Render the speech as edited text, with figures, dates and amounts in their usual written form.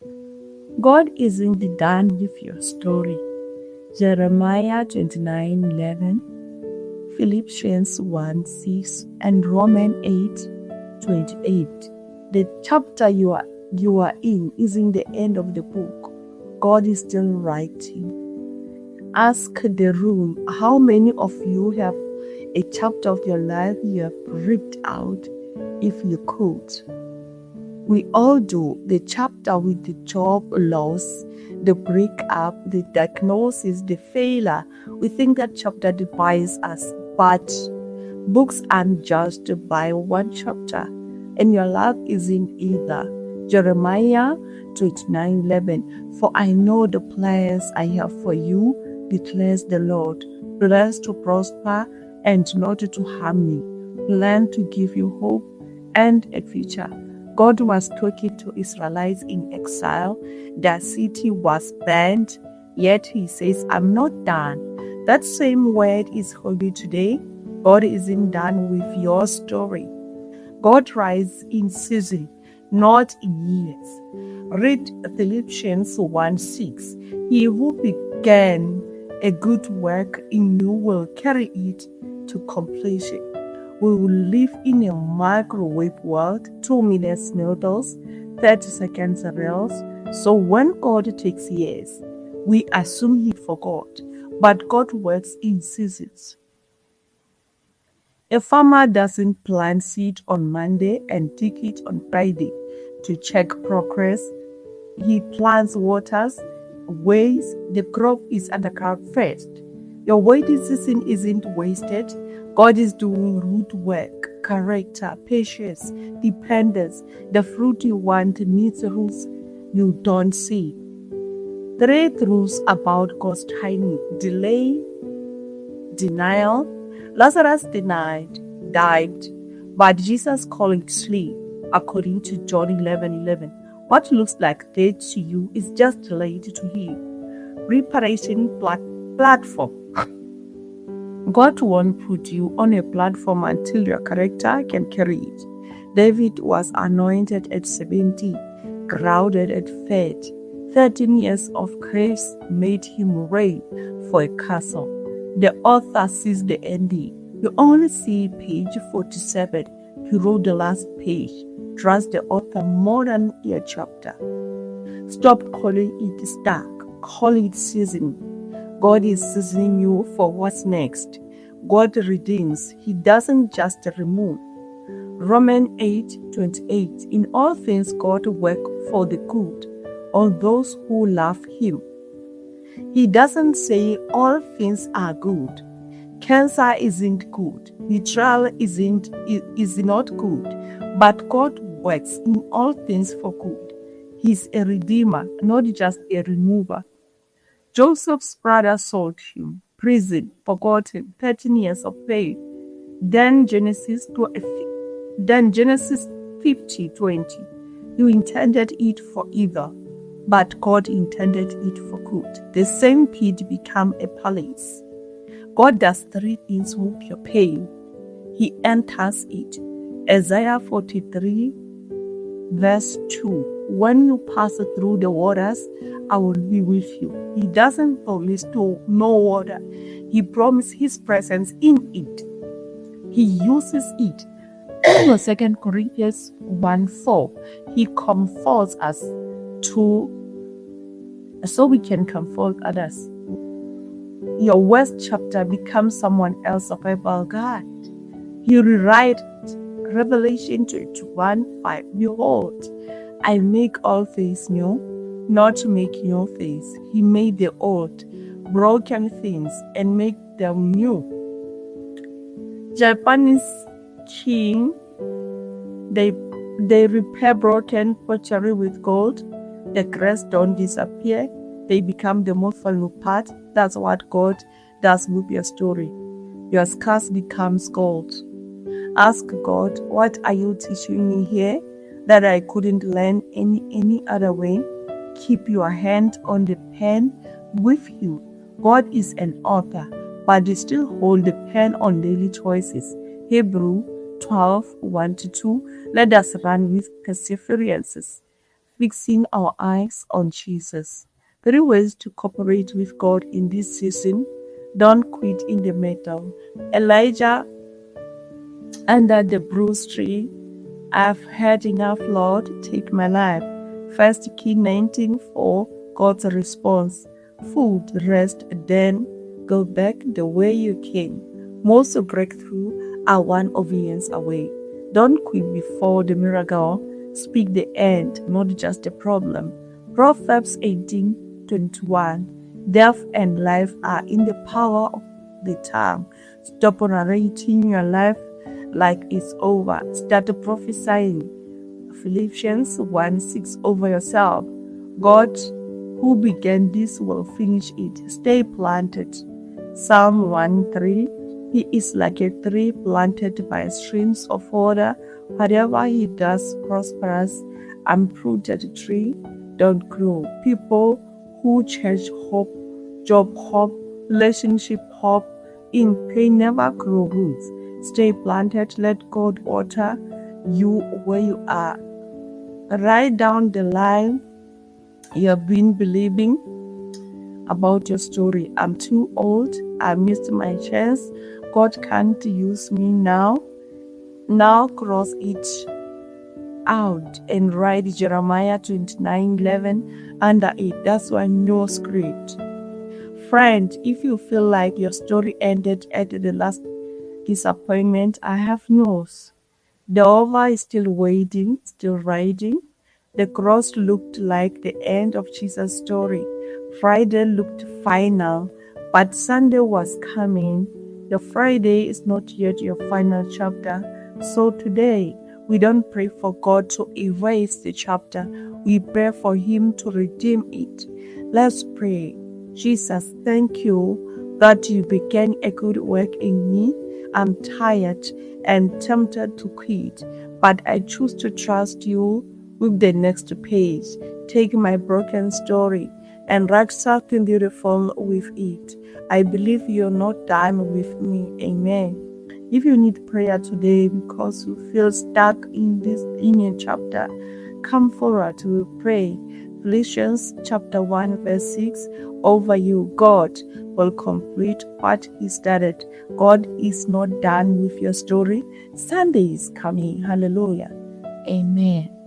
God isn't done with your story. Jeremiah 29:11, Philippians 1:6, and Romans 8:28. The chapter you are in isn't the end of the book. God is still writing. Ask the room, how many of you have a chapter of your life you have ripped out if you could? We all do. The chapter with the job loss, the breakup, the diagnosis, the failure. We think that chapter defines us, but books aren't judged by one chapter, and your life isn't either. Jeremiah 29:11. For I know the plans I have for you, declares the Lord, plans to prosper and not to harm you, plans to give you hope and a future. God was talking to Israelites in exile. Their city was burned, yet He says, I'm not done. That same word is for you today. God isn't done with your story. God writes in season, not in years. Read Philippians 1:6. He who began a good work in you will carry it to completion. We will live in a microwave world, 2 minutes noodles, 30 seconds reels. So when God takes years, we assume He forgot, but God works in seasons. A farmer doesn't plant seed on Monday and dig it on Friday to check progress. He plants, waters, waits. The crop is underground first. Your waiting season isn't wasted. God is doing root work, character, patience, dependence. The fruit you want needs roots you don't see. 3 truths about God's timing: delay, denial. Lazarus died, but Jesus called it sleep, according to John 11:11. What looks like dead to you is just delayed to Him. Preparation platform. God won't put you on a platform until your character can carry it. David was anointed at 70, grounded at 30. 13 years of grace made him reign for a castle. The author sees the ending. You only see page 47. He wrote the last page. Trust the author more than your chapter. Stop calling it stuck. Call it season. God is seasoning you for what's next. God redeems. He doesn't just remove. Romans 8:28. In all things God works for the good of those who love Him. He doesn't say all things are good. Cancer isn't good. Betrayal is not good. But God works in all things for good. He's a redeemer, not just a remover. Joseph's brother sold him. Prison, forgotten, 13 years of pain. Then Genesis 50:20. You intended it for evil, but God intended it for good. The same pit became a palace. God does 3 things with your pain. He enters it. Isaiah 43:2. When you pass through the waters, I will be with you. He doesn't promise no water. He promises His presence in it. He uses it. 2 Corinthians 1:4. He comforts us so we can comfort others. Your worst chapter becomes someone else's Bible guide. He rewrites Revelation 21:5. Behold, I make all things new, not to make new things. He made the old, broken things and make them new. Japanese king, they repair broken pottery with gold. The cracks don't disappear. They become the most valuable part. That's what God does with your story. Your scars becomes gold. Ask God, what are you teaching me here that I couldn't learn any other way? Keep your hand on the pen with you. God is an author, but He still holds the pen on daily choices. Hebrews 12:1-2. Let us run with perseverance. fixing our eyes on Jesus. 3 ways to cooperate with God in this season. Don't quit in the middle. Elijah under the bruise tree. I've had enough, Lord, take my life. 1 Kings 19:4, God's response. Food, rest, then go back the way you came. Most breakthrough are one obedience away. Don't quit before the miracle. Speak the end, not just the problem. Proverbs 18:21. Death and life are in the power of the tongue. Stop narrating your life like it's over. Start prophesying. Philippians 1:6 over yourself. God who began this will finish it. Stay planted. Psalm 1:3. He is like a tree planted by streams of water. Whatever he does prospers. Uprooted tree don't grow. People who cherish hope, job hope, relationship hope, in pain never grow roots. Stay planted. Let God water you where you are. Write down the line you have been believing about your story. I'm too old. I missed my chance. God can't use me now. Now cross it out and write Jeremiah 29:11 under it. That's one new script. Friend, if you feel like your story ended at the last disappointment, I have news. The over is still waiting, still riding. The cross looked like the end of Jesus' story. Friday looked final, but Sunday was coming. The Friday is not yet your final chapter. So today, we don't pray for God to erase the chapter. We pray for Him to redeem it. Let's pray. Jesus, thank you that you began a good work in me. I'm tired and tempted to quit, but I choose to trust you with the next page. Take my broken story and write something beautiful with it. I believe you're not done with me. Amen. If you need prayer today because you feel stuck in this a chapter, come forward to pray. Philippians chapter 1 verse 6 over you. God will complete what He started. God is not done with your story. Sunday is coming. Hallelujah. Amen.